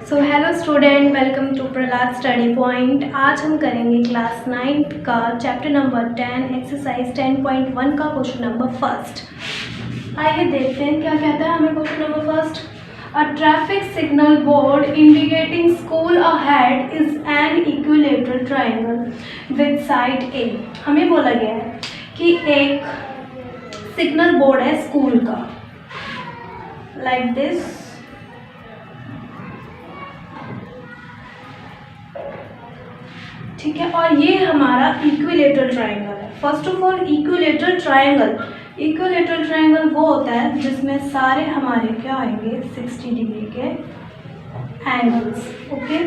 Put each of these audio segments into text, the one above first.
So hello student, welcome to Prahlad study point. आज हम करेंगे क्लास 9 का चैप्टर नंबर 10 एक्सरसाइज 10.1 का क्वेश्चन नंबर फर्स्ट। आइए देखते हैं क्या कहता है हमें question number first. A traffic signal board indicating school ahead is an equilateral triangle with side a. हमें बोला गया है कि एक सिग्नल बोर्ड है स्कूल का, लाइक दिस। ठीक है, और ये हमारा इक्विलेटरल ट्रायंगल है। First of all equilateral triangle वो होता है जिसमें सारे हमारे क्या आएंगे 60 डिग्री के एंगल्स। ओके,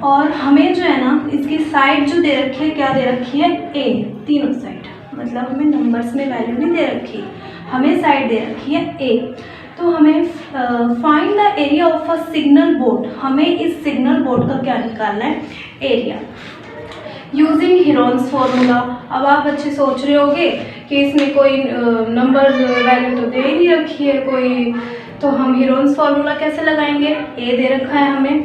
और हमें जो है ना इसकी साइड जो दे रखी है, क्या दे रखी है ए, तीनों साइड, मतलब हमें नंबर्स में वैल्यू नहीं दे रखी, हमें साइड दे रखी है ए। तो हमें find the area of a signal board, हमें इस सिग्नल बोर्ड का क्या निकालना है, एरिया, यूजिंग हीरोन्स फॉर्मूला। अब आप बच्चे सोच रहे होंगे कि इसमें कोई नंबर वैल्यू तो दे ही नहीं रखी है कोई, तो हम हीरोन्स फॉर्मूला कैसे लगाएंगे। ए दे रखा है हमें,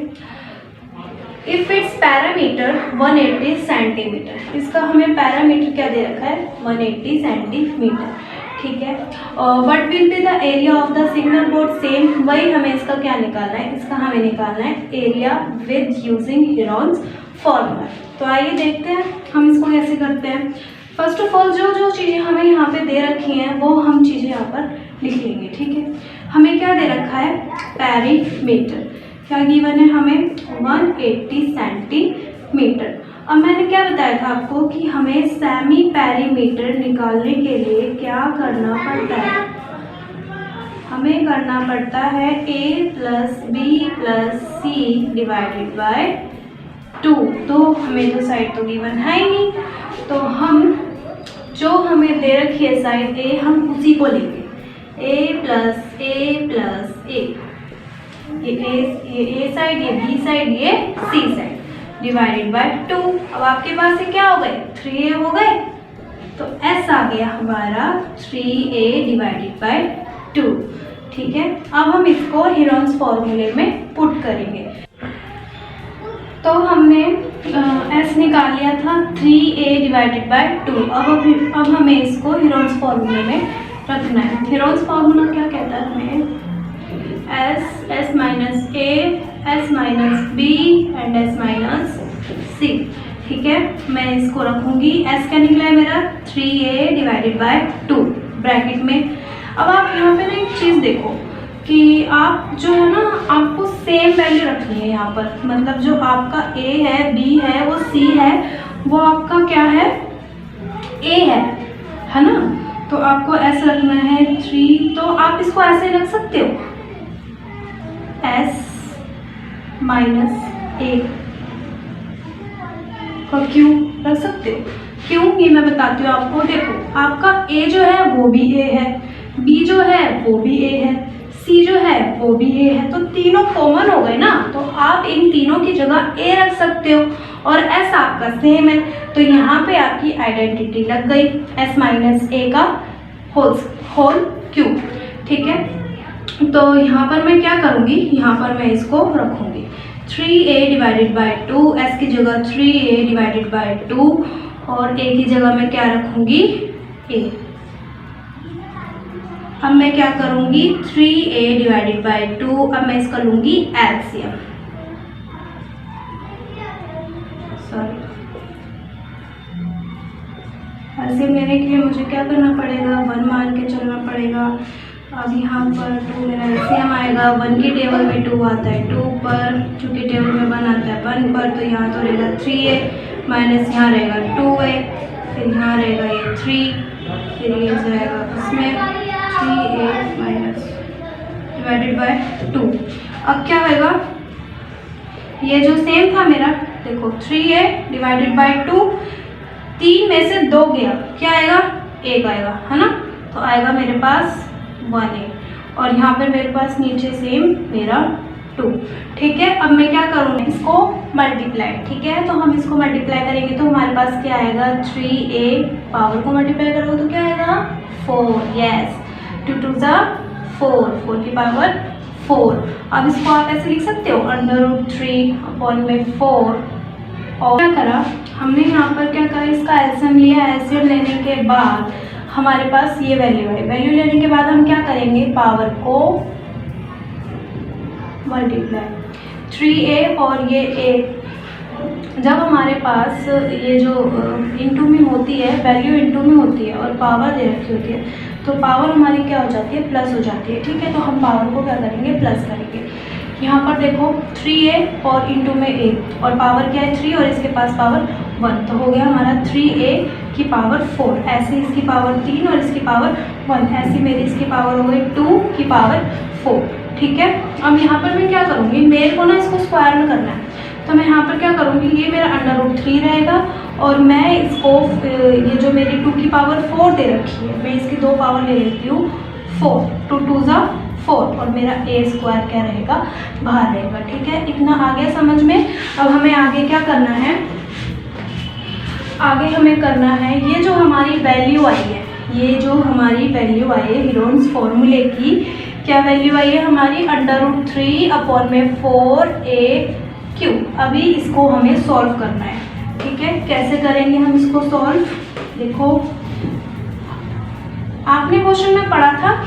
इफ इट्स पैरामीटर 180 सेंटीमीटर, इसका हमें पैरामीटर क्या दे रखा है 180 सेंटीमीटर। ठीक है, what will be the area of the signal board, same वही हमें इसका क्या निकालना है, इसका हमें निकालना है area with using Heron's formula. तो आइए देखते हैं हम इसको कैसे करते हैं। फर्स्ट ऑफ ऑल जो चीज़ें हमें यहाँ पे दे रखी हैं वो हम चीज़ें यहाँ पर लिख लेंगे। ठीक है, हमें क्या दे रखा है पैरीमीटर, क्या गिवन है हमें 180 सेंटीमीटर। अब मैंने क्या बताया था आपको कि हमें सेमी पैरीमीटर निकालने के लिए क्या करना पड़ता है, हमें करना पड़ता है a plus B plus C divided by 2। तो हमें तो साइड तो गिवन है ही नहीं, तो हम जो हमें दे रखी है साइड ए, हम उसी को लेंगे, a प्लस ए, ये ए साइड, ये बी साइड, ये सी साइड डिवाइडेड बाय 2। अब आपके पास से क्या हो गए 3a हो गए, तो s आ गया हमारा 3a डिवाइडेड बाय 2। ठीक है, अब हम इसको हीरोन्स फॉर्मूले में पुट करेंगे। तो हमने s निकाल लिया था 3a डिवाइडेड बाय 2। अब हमें इसको हीरोन्स फॉर्मूले में रखना है। हीरोन्स फॉर्मूला क्या कहता है हमें, s minus a, s minus b and s minus c। ठीक है, मैं इसको रखूंगी, s क्या निकला है मेरा 3a डिवाइडेड बाय 2 ब्रैकेट में। अब आप यहाँ पे ना एक चीज़ देखो कि आप जो है ना, आपको सेम वैल्यू रखनी है यहाँ पर, मतलब जो आपका a है, b है, वो c है, वो आपका क्या है a है ना। तो आपको s रखना है 3, तो आप इसको ऐसे रख सकते हो s माइनस ए का क्यू रख सकते हो। क्यों, ये मैं बताती हूँ आपको। देखो आपका a जो है वो भी a है, b जो है वो भी a है, c जो है वो भी a है, तो तीनों कॉमन हो गए ना, तो आप इन तीनों की जगह a रख सकते हो और s आपका सेम है, तो यहाँ पे आपकी आइडेंटिटी लग गई, s माइनस ए का होल क्यूब। ठीक है, तो यहाँ पर मैं क्या करूँगी, यहाँ पर मैं इसको रखूँगी 3a डिवाइडेड बाय 2, s की जगह 3a डिवाइडेड बाय 2 और a की जगह मैं क्या रखूँगी a। अब मैं क्या करूँगी 3a डिवाइडेड बाय 2, अब मैं इसका लूँगी एलसीएम, एलसीएम लेने के लिए मुझे क्या करना पड़ेगा, 1 मान के चलना पड़ेगा। अब यहाँ पर 2 मेरा एलसीएम आएगा, 1 की टेबल में 2 आता है 2 पर, चूँकि टेबल में 1 आता है 1 पर, तो यहाँ तो रहेगा 3a माइनस यहाँ रहेगा 2a, फिर यहाँ रहेगा ये 3, फिर ये जाएगा इसमें 3a माइनस डिवाइडेड बाय 2। अब क्या होगा, ये जो सेम था मेरा, देखो 3a डिवाइडेड बाय 2, 3 में से 2 गया, क्या आएगा 1 आएगा, है ना, तो आएगा मेरे पास 1a, और यहाँ पे मेरे पास नीचे सेम मेरा 2। ठीक है, अब मैं क्या करूँगी, इसको मल्टीप्लाई। ठीक है, तो हम इसको मल्टीप्लाई करेंगे तो हमारे पास क्या आएगा 3a, पावर को मल्टीप्लाई करोगे तो क्या आएगा 4, यस, 2 2 ज़ा 4, 4 की पावर 4। अब इसको आप ऐसे लिख सकते हो √3/4। और क्या करा हमने यहाँ पर, क्या करा, इसका एलसीएम लिया। एलसीएम लेने के बाद हमारे पास ये वैल्यू है। वैल्यू लेने के बाद हम क्या करेंगे, पावर को मल्टीप्लाई 3a और ये a। जब हमारे पास ये जो इनटू में होती है, वैल्यू इनटू में होती है और पावर दे रखी होती है, तो पावर हमारी क्या हो जाती है, प्लस हो जाती है। ठीक है, तो हम पावर को क्या करेंगे, प्लस करेंगे। यहाँ पर देखो 3a और इनटू में a, और पावर क्या है 3 और इसके पास पावर 1, तो हो गया हमारा 3a की पावर 4। ऐसे इसकी पावर 3 और इसकी पावर 1, ऐसी मेरी इसकी पावर हो गई 2 की पावर 4। ठीक है, अब यहाँ पर मैं क्या करूँगी, मेरे को ना इसको स्क्वायर में करना है, तो मैं यहाँ पर क्या करूँगी, ये मेरा √3 रहेगा और मैं इसको ये जो मेरी 2 की पावर 4 दे रखी है, मैं इसकी 2 पावर ले लेती हूँ 4, 2 2 ज़ा 4, और मेरा a² क्या रहेगा, बाहर रहेगा। ठीक है, इतना आ गया समझ में। अब हमें आगे क्या करना है, आगे हमें करना है ये जो हमारी वैल्यू आई है, ये जो हमारी वैल्यू आई है हीरोन्स फॉर्मूले की, क्या वैल्यू आई है हमारी, √3/4a³। अभी इसको हमें सॉल्व करना है। ठीक है, कैसे करेंगे हम इसको सॉल्व, देखो आपने क्वेश्चन में पढ़ा था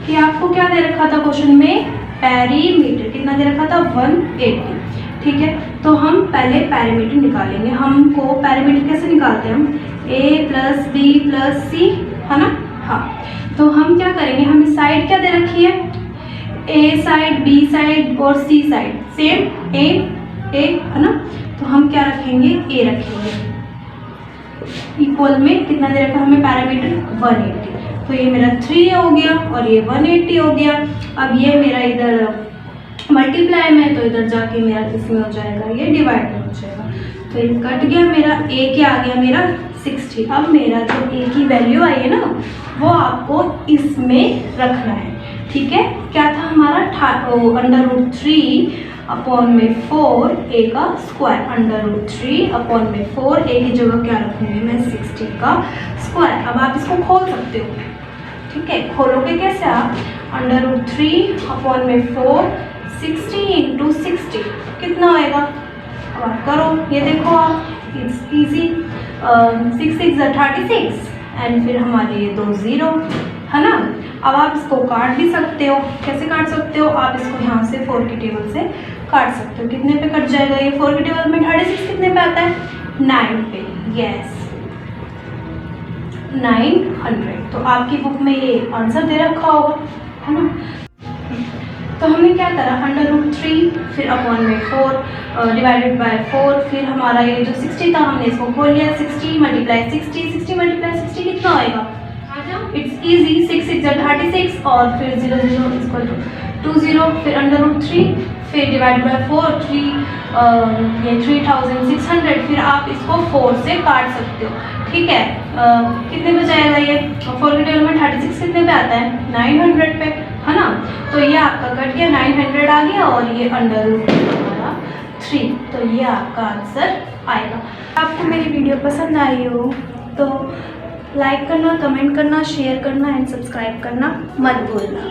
कि आपको क्या दे रखा था क्वेश्चन में, पेरीमीटर कितना दे रखा था, 180। ठीक है, तो हम पहले पेरीमीटर निकालेंगे। हमको पेरीमीटर कैसे निकालते हैं, हम a + b + c, है ना। हाँ, तो हम क्या करेंगे, हमें साइड क्या दे रखी है, a साइड, b साइड और c साइड सेम a है ना, तो हम क्या रखेंगे, a रखेंगे। इक्वल में कितना दे रखा हमें पैरामीटर, 180, तो ये मेरा 3 हो गया और ये 180 हो गया। अब ये मेरा इधर मल्टीप्लाई में, तो इधर जाके मेरा किसमें हो जाएगा, ये डिवाइड में हो जाएगा, तो ये कट गया मेरा। a क्या आ गया मेरा 60। अब मेरा जो a की वैल्यू आई है ना, वो आपको इसमें रखना है। ठीक है, क्या था हमारा √3/4 a का स्क्वायर, √3/4 a की जगह क्या रखूँगी मैं, 60 का स्क्वायर। अब आप इसको खोल सकते हो। ठीक है, खोलोगे कैसे आप, √3/4 60 × 60 कितना होएगा, अब आप करो, ये देखो आप, इट्स ईजी। 6 6 36 एंड फिर हमारे ये 2 0, है ना। अब आप इसको काट भी सकते हो। कैसे काट सकते हो, आप इसको यहाँ से 4 की टेबल से काट सकते हो। कितने पे कट जाएगा ये, 4 की टेबल में 36 कितने पे आता है, 9 पे। यस, 900। तो आपकी बुक में ये आंसर दे रखा होगा, है ना। तो हमने क्या करा, √3 फिर /4 डिवाइडेड बाय 4, फिर हमारा ये जो 60 था हमने इसको खोल लिया, 60 × 60, 60 × 60 कितना आएगा, इट्स इजी, 6 6 36 और फिर 0 0 = 20, फिर √3 फिर डिवाइड बाय 4, 3 ये 3600। फिर आप इसको 4 से काट सकते हो। ठीक है, कितने पे जाएगा ये, 4 की टेबल में 36 कितने पे आता है, 900 पे, है ना। तो ये आपका कट गया, 900 आ गया और ये √3, तो ये आपका आंसर आएगा। आपको मेरी वीडियो पसंद आई हो तो लाइक करना, कमेंट करना, शेयर करना एंड सब्सक्राइब करना मत भूलना।